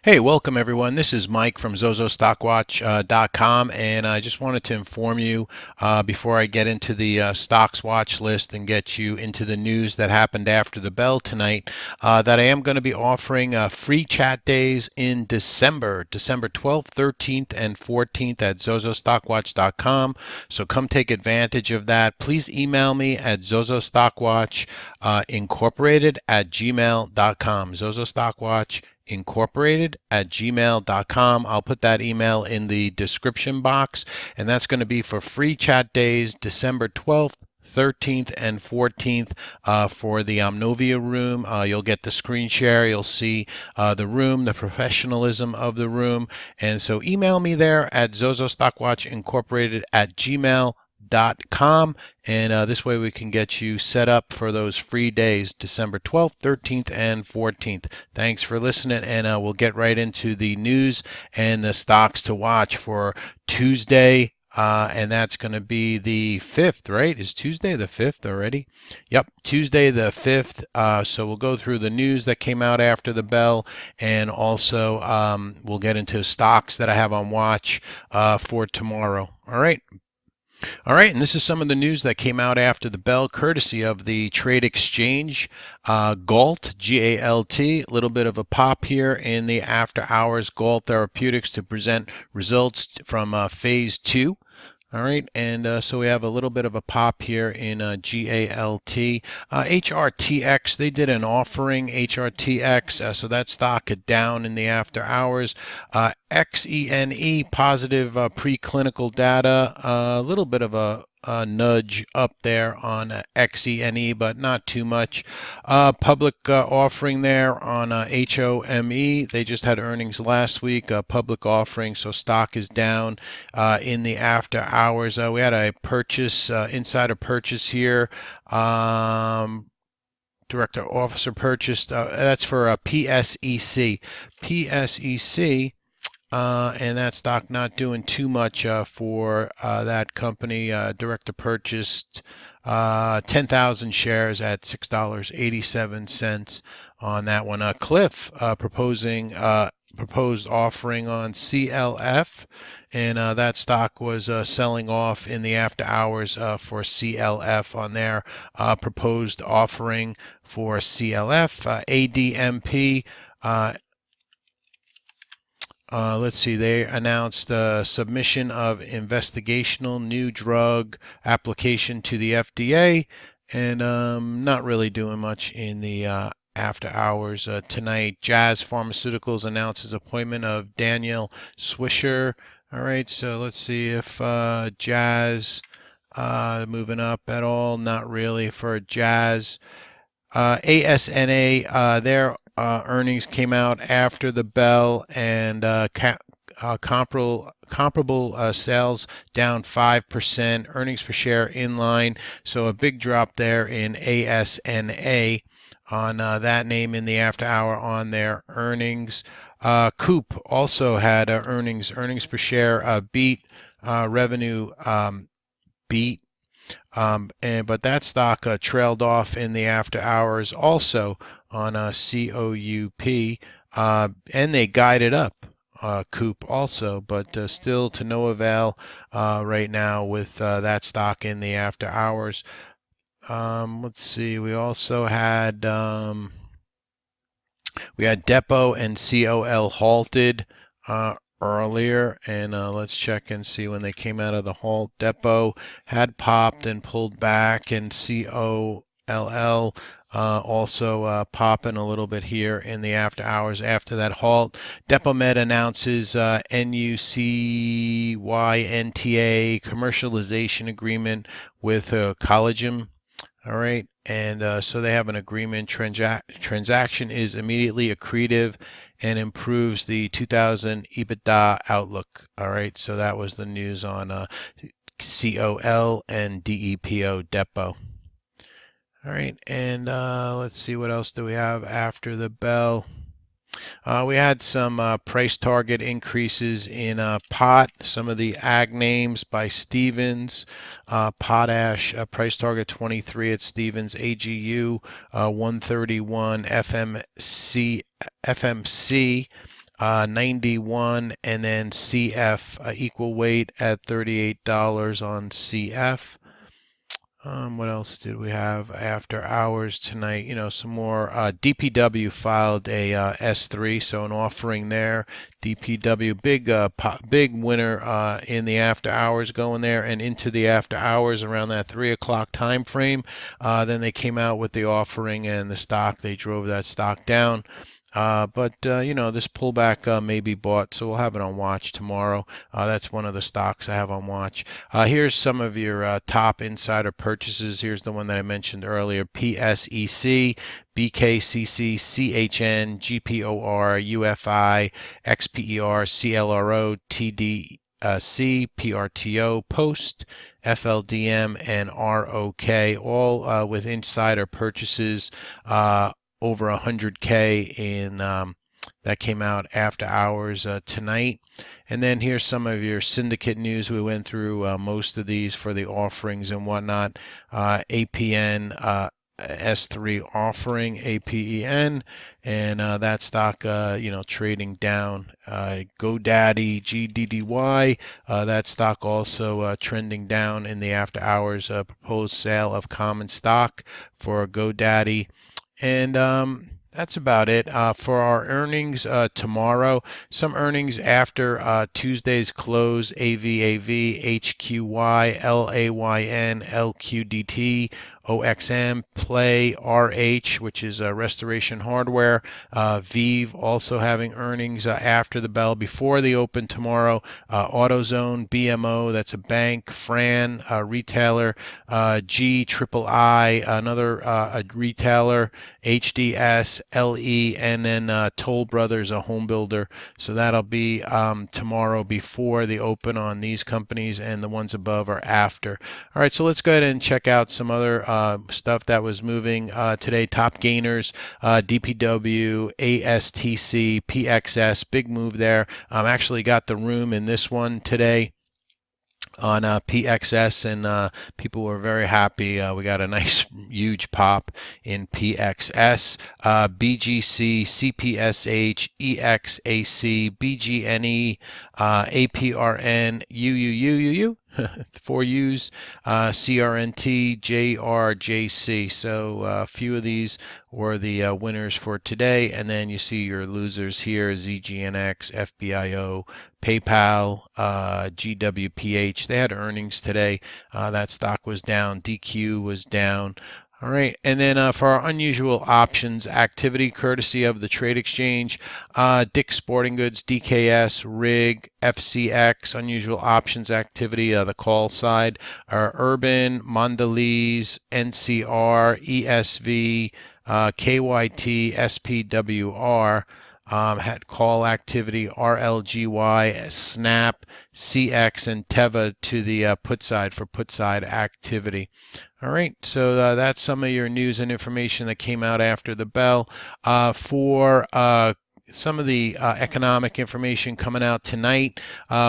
Hey, welcome everyone. This is Mike from ZozoStockWatch.com, and I just wanted to inform you before I get into the stocks watch list and get you into the news that happened after the bell tonight, that I am going to be offering free chat days in December 12th, 13th, and 14th at ZozoStockWatch.com. So come take advantage of that. Please email me at ZozoStockWatch Incorporated at gmail.com. ZozoStockWatch Incorporated at gmail.com. I'll put that email in the description box, and that's going to be for free chat days December 12th, 13th, and 14th for the Omnovia room. You'll get the screen share. You'll see the room, the professionalism of the room. And so email me there at ZozoStockWatchIncorporated at gmail.com, and this way we can get you set up for those free days December 12th, 13th, and 14th. Thanks for listening, and we'll get right into the news and the stocks to watch for Tuesday. And that's going to be the 5th, right? Is Tuesday the 5th already? Yep, Tuesday the 5th. So we'll go through the news that came out after the bell, and also we'll get into stocks that I have on watch for tomorrow. All right. All right, and this is some of the news that came out after the bell, courtesy of the trade exchange. Galt, G-A-L-T, a little bit of a pop here in the after hours. Galt Therapeutics to present results from phase 2. All right, and so we have a little bit of a pop here in GALT. HRTX, they did an offering, HRTX, so that stock is down in the after hours. XENE, positive preclinical data, a little bit of a nudge up there on XENE, but not too much. Public offering there on HOME. They just had earnings last week, public offering, so stock is down in the after hours. We had a purchase, insider purchase here. Director officer purchased, that's for a PSEC. PSEC. And that stock not doing too much for that company. Director purchased 10,000 shares at $6.87 on that one. Cliff proposed offering on CLF, and that stock was selling off in the after hours for CLF on their proposed offering for CLF. ADMP. Let's see, they announced the submission of investigational new drug application to the FDA, and not really doing much in the after hours tonight. Jazz Pharmaceuticals announces appointment of Daniel Swisher. All right, so let's see if Jazz moving up at all. Not really for Jazz. ASNA, their earnings came out after the bell, and comparable sales down 5%, earnings per share in line. So a big drop there in ASNA on that name in the after hour on their earnings. Coop also had earnings per share beat, revenue beat. But that stock trailed off in the after hours also on COUP, and they guided up Coop also, but still to no avail right now with that stock in the after hours. Let's see, we also had Depot and COL halted earlier, and let's check and see when they came out of the halt. Depot had popped and pulled back, and COLL also popping a little bit here in the after hours after that halt. DepotMed announces NUCYNTA commercialization agreement with Collagen. All right, and so they have an agreement. Transaction is immediately accretive and improves the 2000 EBITDA outlook. All right, so that was the news on COL and DEPO Depot. All right, and let's see what else do we have after the bell. We had some price target increases in pot, some of the ag names by Stevens, potash, price target 23 at Stevens, AGU 131, FMC 91, and then CF equal weight at $38 on CF. What else did we have after hours tonight? Some more. DPW filed a S3, so an offering there. DPW, big winner in the after hours going there and into the after hours around that 3 o'clock time frame. Then they came out with the offering and the stock. They drove that stock down. But this pullback may be bought, so we'll have it on watch tomorrow. That's one of the stocks I have on watch. Here's some of your top insider purchases. Here's the one that I mentioned earlier: PSEC, BKCC, CHN, GPOR, UFI, XPER, CLRO, TDC, PRTO, Post, FLDM, and ROK, all with insider purchases. Over 100K in that came out after hours tonight. And then here's some of your syndicate news. We went through most of these for the offerings and whatnot. APN S3 offering, APEN, and that stock, trading down. GoDaddy, GDDY, that stock also trending down in the after hours. Proposed sale of common stock for GoDaddy. And that's about it for our earnings tomorrow. Some earnings after Tuesday's close: AVAV, HQY, LAYN, LQDT, OXM, Play, RH, which is Restoration Hardware, Vive also having earnings after the bell before the open tomorrow. AutoZone, BMO, that's a bank, Fran, a retailer, GIII, another a retailer, HDS, LE, and then Toll Brothers, a home builder. So that'll be tomorrow before the open on these companies, and the ones above are after. All right, so let's go ahead and check out some other stuff that was moving today. Top gainers: DPW, ASTC, PXS, big move there. Actually got the room in this one today on PXS, and people were very happy. We got a nice huge pop in PXS. BGC, CPSH, EXAC, BGNE, APRN, UUUUU. 4U's, CRNT, JRJC. So a few of these were the winners for today. And then you see your losers here: ZGNX, FBIO, PayPal, GWPH. They had earnings today. That stock was down. DQ was down. All right, and then for our unusual options activity, courtesy of the Trade Exchange, Dick's Sporting Goods, DKS, RIG, FCX, unusual options activity, the call side, are Urban, Mondelez, NCR, ESV, KYT, SPWR. Had call activity, RLGY, Snap, CX, and Teva to the put side for put side activity. All right, so that's some of your news and information that came out after the bell. For some of the economic information coming out tonight,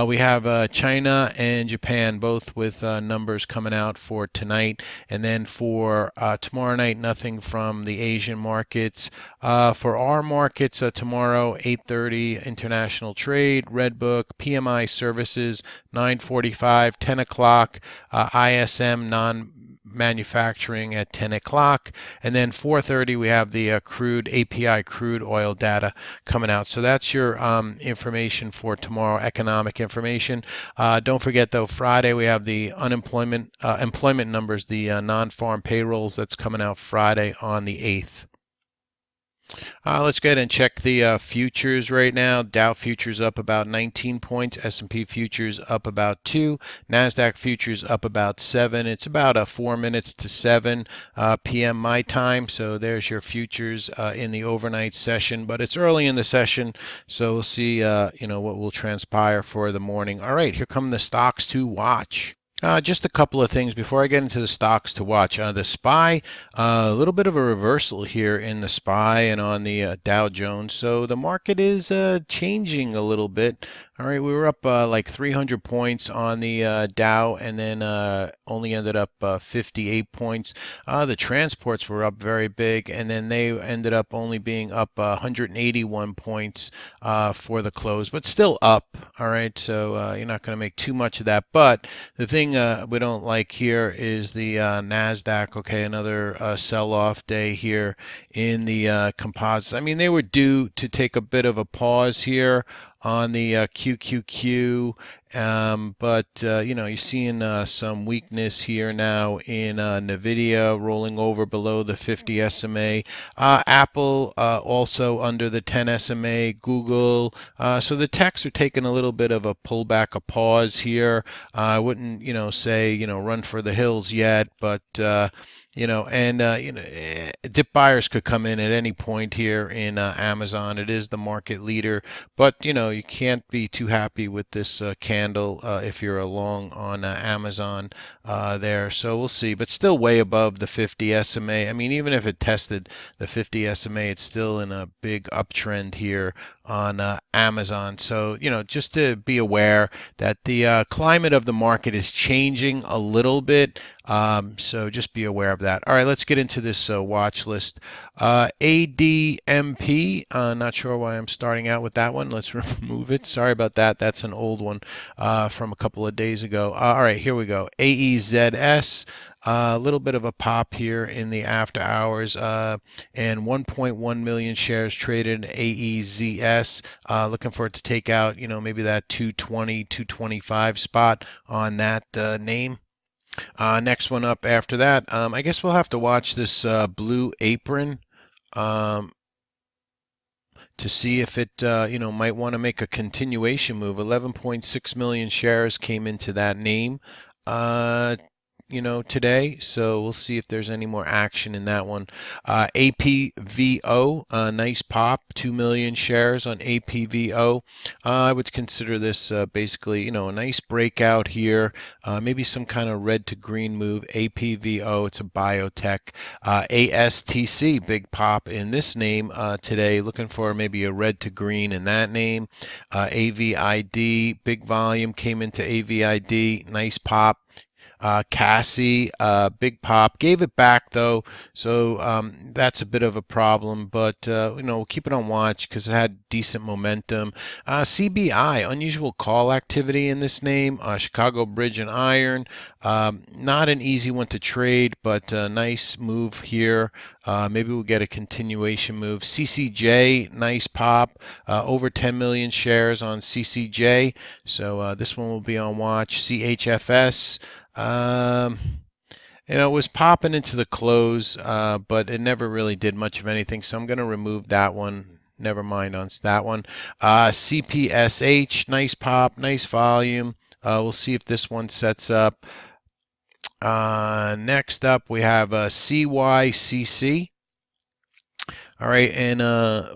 we have China and Japan both with numbers coming out for tonight. And then for tomorrow night, nothing from the Asian markets. For our markets tomorrow, 8:30 international trade, Redbook, PMI services, 9:45, 10 o'clock, ISM non-manufacturing at 10 o'clock, and then 4:30 we have the crude API crude oil data coming out. So that's your information for tomorrow, economic information. Don't forget though, Friday we have the employment numbers, the non-farm payrolls that's coming out Friday on the 8th. Let's go ahead and check the futures right now. Dow futures up about 19 points. S&P futures up about 2. NASDAQ futures up about 7. It's about 4 minutes to 7 p.m. my time. So there's your futures in the overnight session. But it's early in the session, so we'll see what will transpire for the morning. All right, here come the stocks to watch. Just a couple of things before I get into the stocks to watch. The SPY, a little bit of a reversal here in the SPY and on the Dow Jones. So the market is changing a little bit. All right, we were up like 300 points on the Dow and then only ended up 58 points. The transports were up very big and then they ended up only being up 181 points for the close, but still up. All right, so you're not going to make too much of that. But the thing we don't like here is the Nasdaq. Okay, another sell-off day here in the composites. I mean, they were due to take a bit of a pause here on the QQQ, but you know, you're seeing some weakness here now in Nvidia rolling over below the 50 SMA. Apple also under the 10 SMA. Google. So the techs are taking a little bit of a pullback, a pause here. I wouldn't, you know, say, you know, run for the hills yet, but you know, and you know, dip buyers could come in at any point here in Amazon. It is the market leader, but you know, you can't be too happy with this candle if you're along on Amazon there. So we'll see, but still way above the 50 SMA. I mean, even if it tested the 50 SMA, it's still in a big uptrend here on Amazon. So you know, just to be aware that the climate of the market is changing a little bit. So just be aware of that. All right, let's get into this watch list. ADMP, not sure why I'm starting out with that one. Let's remove it. Sorry about that. That's an old one from a couple of days ago. All right, here we go. AEZS. A little bit of a pop here in the after hours, and 1.1 million shares traded in AEZS. Looking for it to take out, you know, maybe that 220, 225 spot on that name. Next one up after that, I guess we'll have to watch this Blue Apron um, to see if it, you know, might want to make a continuation move. 11.6 million shares came into that name. Uh, you know, today. So we'll see if there's any more action in that one. APVO, nice pop, 2 million shares on APVO. I would consider this basically, you know, a nice breakout here. Maybe some kind of red to green move. APVO, it's a biotech. ASTC, big pop in this name today. Looking for maybe a red to green in that name. AVID, big volume came into AVID, nice pop. Cassie, big pop, gave it back though, so that's a bit of a problem. But you know, we'll keep it on watch because it had decent momentum. CBI, unusual call activity in this name. Chicago Bridge and Iron, not an easy one to trade, but a nice move here. Maybe we'll get a continuation move. CCJ, nice pop, over 10 million shares on CCJ. So this one will be on watch. CHFS. Um, you know, it was popping into the close, but it never really did much of anything. So I'm going to remove that one. Never mind on that one. CPSH, nice pop, nice volume. We'll see if this one sets up. Next up, we have CYCC. All right, and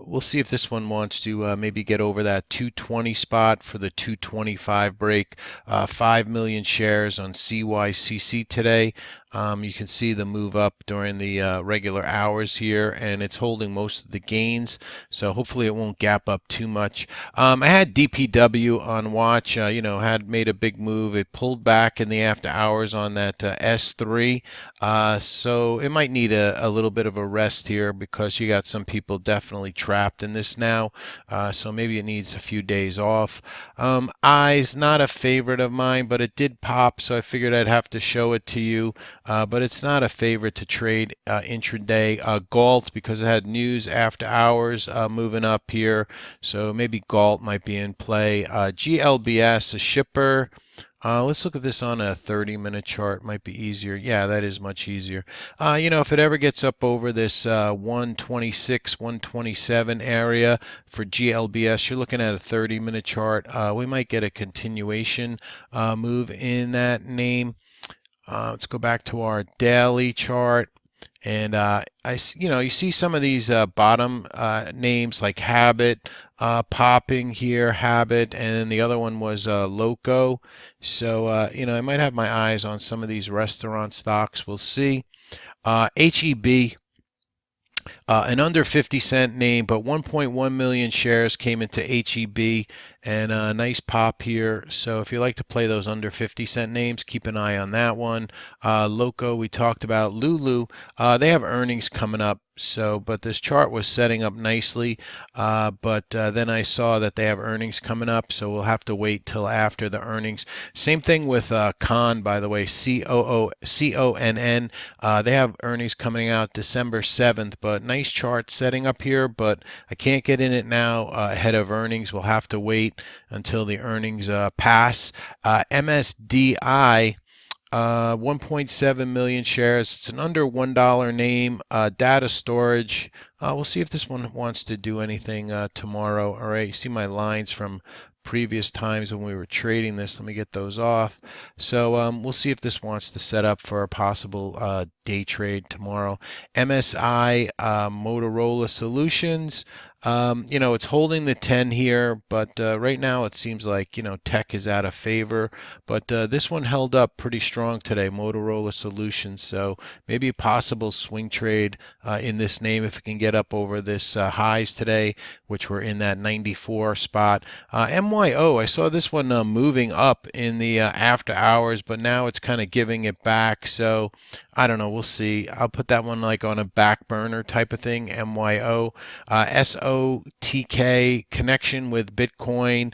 we'll see if this one wants to maybe get over that 220 spot for the 225 break. 5 million shares on CYCC today. You can see the move up during the regular hours here, and it's holding most of the gains. So hopefully it won't gap up too much. I had DPW on watch. You know, had made a big move. It pulled back in the after hours on that S3. So it might need a little bit of a rest here because you got some people definitely trapped in this now. So maybe it needs a few days off. Eyes, not a favorite of mine, but it did pop, so I figured I'd have to show it to you. But it's not a favorite to trade intraday. Galt, because it had news after hours moving up here, so maybe Galt might be in play. GLBS, a shipper. Let's look at this on a 30-minute chart. Might be easier. Yeah, that is much easier. You know, if it ever gets up over this 126, 127 area for GLBS, you're looking at a 30-minute chart. We might get a continuation move in that name. Let's go back to our daily chart. And you see some of these bottom names like Habit popping here, Habit, and then the other one was Loco. So, I might have my eyes on some of these restaurant stocks. We'll see. HEB, an under 50-cent name, but 1.1 million shares came into HEB, and a nice pop here. So if you like to play those under 50-cent names, keep an eye on that one. Loco, we talked about. Lulu, they have earnings coming up. So, but this chart was setting up nicely, but then I saw that they have earnings coming up, so we'll have to wait till after the earnings. Same thing with Con, by the way, CONN. They have earnings coming out December 7th, but nice chart setting up here, but I can't get in it now ahead of earnings. We'll have to wait until the earnings pass. MSDI, 1.7 million shares. It's an under $1 name. Data storage. We'll see if this one wants to do anything tomorrow. All right, you see my lines from previous times when we were trading this. Let me get those off. So we'll see if this wants to set up for a possible day trade tomorrow. MSI, Motorola Solutions. It's holding the 10 here, but right now it seems like, tech is out of favor. But this one held up pretty strong today, Motorola Solutions. So maybe a possible swing trade in this name if it can get up over this highs today, which were in that 94 spot. MYO, I saw this one moving up in the after hours, but now it's kind of giving it back. So I don't know. We'll see. I'll put that one like on a back burner type of thing. MYO, SOTK connection with Bitcoin.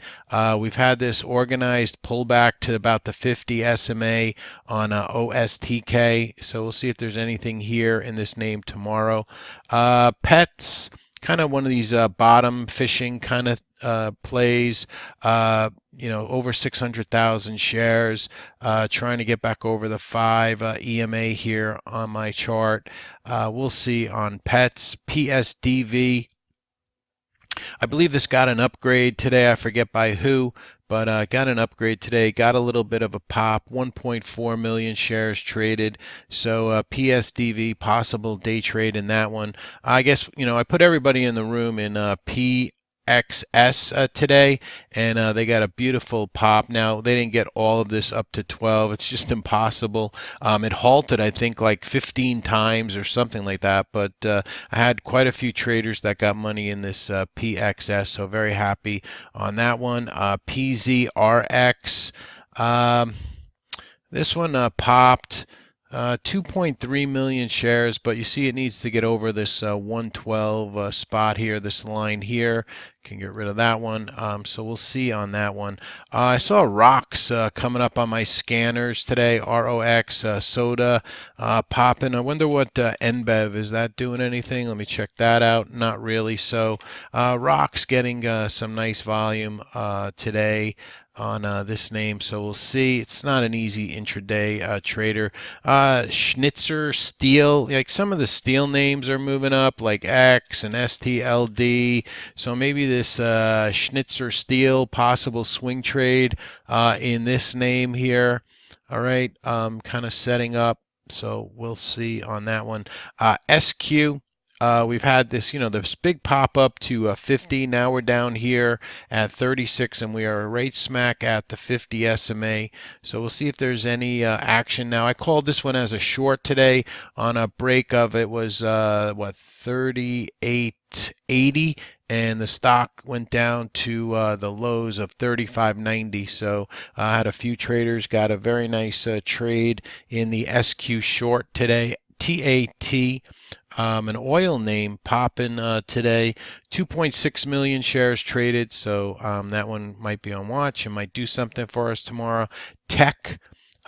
We've had this organized pullback to about the 50 SMA on OSTK. So we'll see if there's anything here in this name tomorrow. Pets, kind of one of these bottom fishing kind of plays. Over 600,000 shares, trying to get back over the 5 EMA here on my chart. We'll see on Pets. PSDV, I believe this got an upgrade today. I forget by who, but got an upgrade today. Got a little bit of a pop. 1.4 million shares traded. So PSDV, possible day trade in that one. I guess, I put everybody in the room in PXS today, and they got a beautiful pop. Now, they didn't get all of this up to 12. It's just impossible. It halted, I think, like 15 times or something like that, but I had quite a few traders that got money in this PXS, so very happy on that one. PZRX, this one popped. 2.3 million shares, but you see it needs to get over this 112 spot here, this line here. Can get rid of that one. So we'll see on that one. I saw rocks coming up on my scanners today. ROX, soda popping. I wonder what NBEV, is that doing anything? Let me check that out. Not really. So rocks getting some nice volume today on this name, so we'll see. It's not an easy intraday trader. Schnitzer Steel, like some of the steel names are moving up, like X and STLD. So maybe this Schnitzer Steel, possible swing trade in this name here. All right, kind of setting up. So we'll see on that one. SQ. We've had this, this big pop up to 50. Now we're down here at 36, and we are right smack at the 50 SMA. So we'll see if there's any action. Now I called this one as a short today on a break of, it was 38.80, and the stock went down to the lows of 35.90. So I had a few traders got a very nice trade in the SQ short today. TAT. An oil name popping today. 2.6 million shares traded, so that one might be on watch and might do something for us tomorrow. Tech,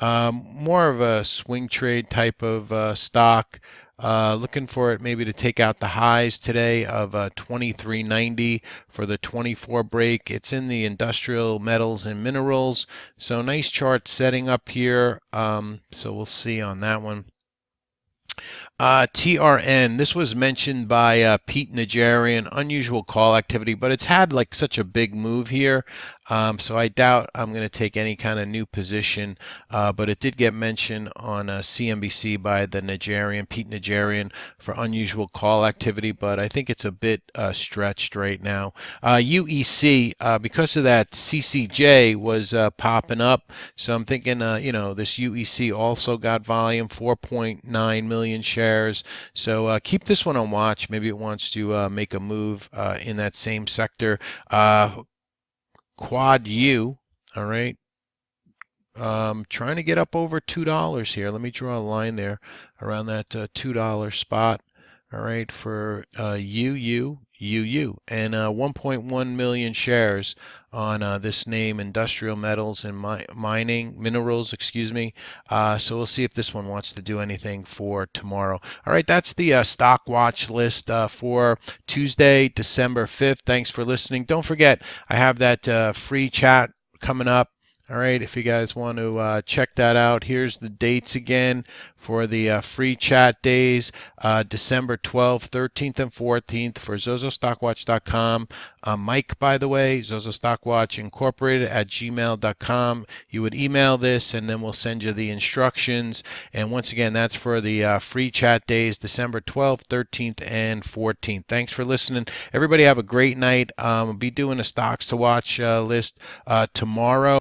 more of a swing trade type of stock. Looking for it maybe to take out the highs today of 23.90 for the 24 break. It's in the industrial metals and minerals, so nice chart setting up here. So we'll see on that one. TRN, this was mentioned by Pete Najarian, unusual call activity, but it's had like such a big move here. So I doubt I'm going to take any kind of new position, but it did get mentioned on CNBC by the Nigerian, Pete Nigerian, for unusual call activity, but I think it's a bit stretched right now. UEC, because of that, CCJ was popping up, so I'm thinking, this UEC also got volume, 4.9 million shares. So keep this one on watch. Maybe it wants to make a move in that same sector. Quad U, all right. Trying to get up over $2 here. Let me draw a line there around that $2 spot. All right, for UU, and 1.1 million shares on this name, industrial metals and mining minerals, excuse me. So we'll see if this one wants to do anything for tomorrow. All right, that's the stock watch list for Tuesday, December 5th. Thanks for listening. Don't forget, I have that free chat coming up. All right, if you guys want to check that out, here's the dates again for the free chat days, December 12th, 13th, and 14th for ZozoStockWatch.com. Mike, by the way, ZozoStockWatch Incorporated at gmail.com. You would email this, and then we'll send you the instructions. And once again, that's for the free chat days, December 12th, 13th, and 14th. Thanks for listening. Everybody have a great night. I'll be doing a stocks to watch list tomorrow.